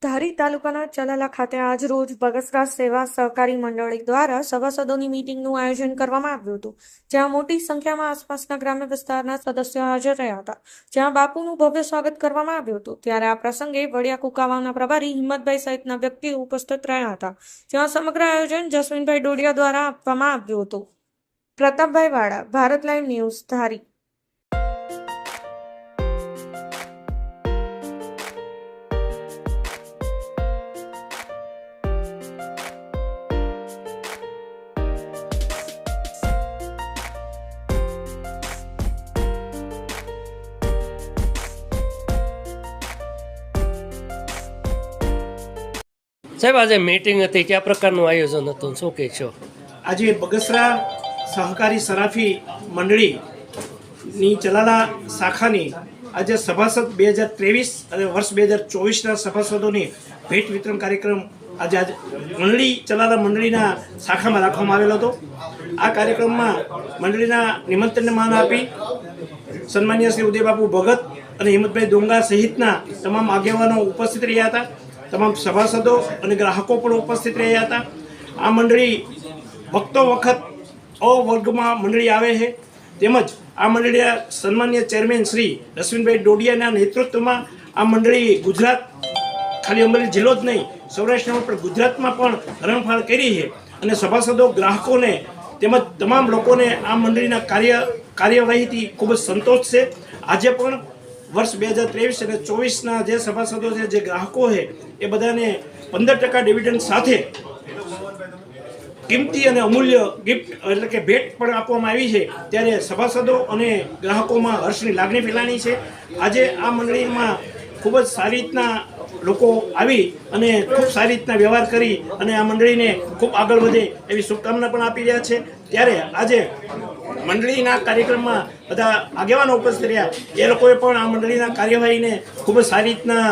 ધારી તાલુકાના ચલાલા ખાતે આજ રોજ બગસરા સેવા સહકારી મંડળી દ્વારા સભાસદોની મીટિંગનું આયોજન કરવામાં આવ્યું હતું, જ્યાં મોટી સંખ્યામાં આસપાસના ગ્રામ્ય વિસ્તારના સદસ્યો હાજર રહ્યા હતા, જ્યાં બાપુનું ભવ્ય સ્વાગત કરવામાં આવ્યું હતું। ત્યારે આ પ્રસંગે વડિયા કુકાવાવના પ્રભારી હિંમતભાઈ સહિતના વ્યક્તિઓ ઉપસ્થિત રહ્યા હતા, જ્યાં સમગ્ર આયોજન જસવીનભાઈ ડોડિયા દ્વારા આપવામાં આવ્યું હતું। પ્રતાપભાઈ વાળા, ભારત લાઈવ ન્યૂઝ, ધારી। સાહેબ, આજે મીટિંગ હતી, કયા પ્રકારનું આયોજન હતું, શું કહેશો? આજે બગસરા સહકારી સરાફી મંડળીની ચલાલા શાખાની આજે સભાસદ 2023 અને વર્ષ 2024ના સભાસદોની ભેટ વિતરણ કાર્યક્રમ આજે ચલાલા મંડળીના શાખામાં રાખવામાં આવેલો હતો। આ કાર્યક્રમમાં મંડળીના નિમંત્રણને માન આપી સન્માનીય શ્રી ઉદયબાપુ ભગત અને હિંમતભાઈ ડોંગા સહિતના તમામ આગેવાનો ઉપસ્થિત રહ્યા હતા। તમામ સભાસદો અને ગ્રાહકો પણ ઉપસ્થિત રહ્યા હતા। આ મંડળી વખતો વખત અ વર્ગમાં મંડળી આવે છે, તેમજ આ મંડળીના સન્માનીય ચેરમેન શ્રી જસવીનભાઈ ડોડિયાના નેતૃત્વમાં આ મંડળી ગુજરાત, ખાલી અમરેલી જિલ્લો જ નહીં, સૌરાષ્ટ્રમાં પણ ગુજરાતમાં પણ હરણફાળ કરી છે અને સભાસદો, ગ્રાહકોને તેમજ તમામ લોકોને આ મંડળીના કાર્યવાહીથી ખૂબ જ સંતોષ છે। આજે પણ વર્ષ 2023 અને 24ના જે સભાસદો છે, જે ગ્રાહકો છે, એ બધાને 15% ડિવિડન્ડ સાથે કિંમતી અને અમૂલ્ય ગિફ્ટ એટલે કે ભેટ પણ આપવામાં આવી છે। ત્યારે સભાસદો અને ગ્રાહકોમાં હર્ષની લાગણી ફેલાણી છે। આજે આ મંડળીમાં ખૂબ જ સારી રીતના લોકો આવી અને ખૂબ સારી રીતના વ્યવહાર કરી અને આ મંડળીને ખૂબ આગળ વધે એવી શુભકામના પણ આપી રહ્યા છે। ત્યારે આજે મંડળીના કાર્યક્રમમાં બધા આગેવાનો ઉપસ્થિત રહ્યા, એ લોકોએ પણ આ મંડળીના કાર્યવાહીને ખૂબ જ સારી રીતના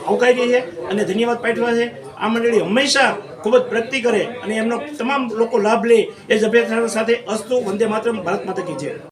આવકારી છે અને ધન્યવાદ પાઠવ્યા છે। આ મંડળી હંમેશા ખૂબ જ પ્રગતિ કરે અને એમનો તમામ લોકો લાભ લે એ જ અભ્યર્થના સાથે અસ્તુ વંદે માતરમ, ભારત માતા કી જય।